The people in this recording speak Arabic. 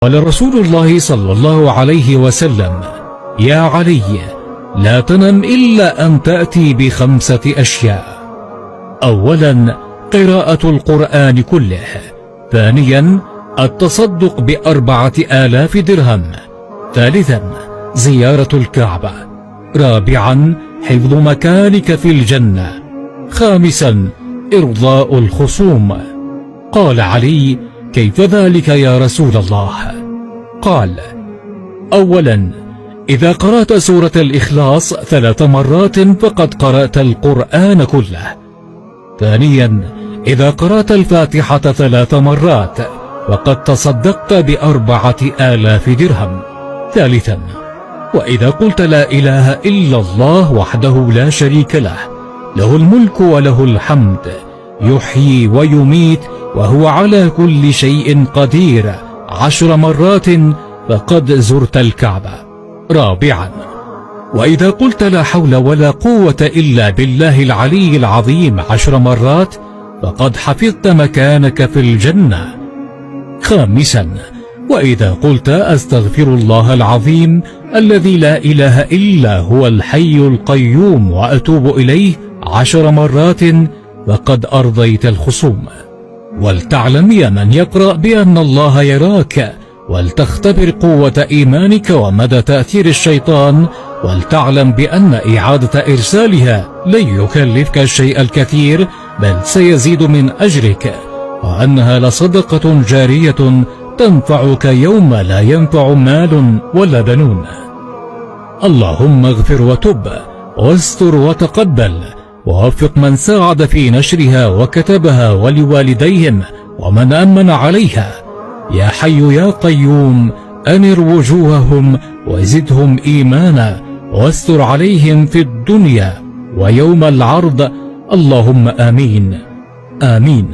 قال رسول الله صلى الله عليه وسلم: يا علي، لا تنم إلا أن تأتي ب5 أشياء: أولا قراءة القرآن كله، ثانيا التصدق ب4000 درهم، ثالثا زيارة الكعبة، رابعا حفظ مكانك في الجنة، خامسا إرضاء الخصوم. قال علي: كيف ذلك يا رسول الله؟ قال: أولا إذا قرأت سورة الإخلاص 3 مرات فقد قرأت القرآن كله. ثانيا إذا قرأت الفاتحة 3 مرات وقد تصدقت ب4000 درهم. ثالثا وإذا قلت لا إله إلا الله وحده لا شريك له، له الملك وله الحمد، يحيي ويميت وهو على كل شيء قدير 10 مرات فقد زرت الكعبة. رابعا وإذا قلت لا حول ولا قوة إلا بالله العلي العظيم 10 مرات فقد حفظت مكانك في الجنة. خامسا وإذا قلت أستغفر الله العظيم الذي لا إله إلا هو الحي القيوم وأتوب إليه 10 مرات فقد أرضيت الخصوم. ولتعلم يا من يقرأ بأن الله يراك، ولتختبر قوة إيمانك ومدى تأثير الشيطان، ولتعلم بأن إعادة إرسالها لن يكلفك الشيء الكثير بل سيزيد من أجرك، وأنها لصدقة جارية تنفعك يوم لا ينفع مال ولا بنون. اللهم اغفر وتب واستر وتقبل، ووفق من ساعد في نشرها وكتبها ولوالديهم ومن أمن عليها. يا حي يا قيوم أنر وجوههم وزدهم إيمانا، واستر عليهم في الدنيا ويوم العرض. اللهم آمين آمين.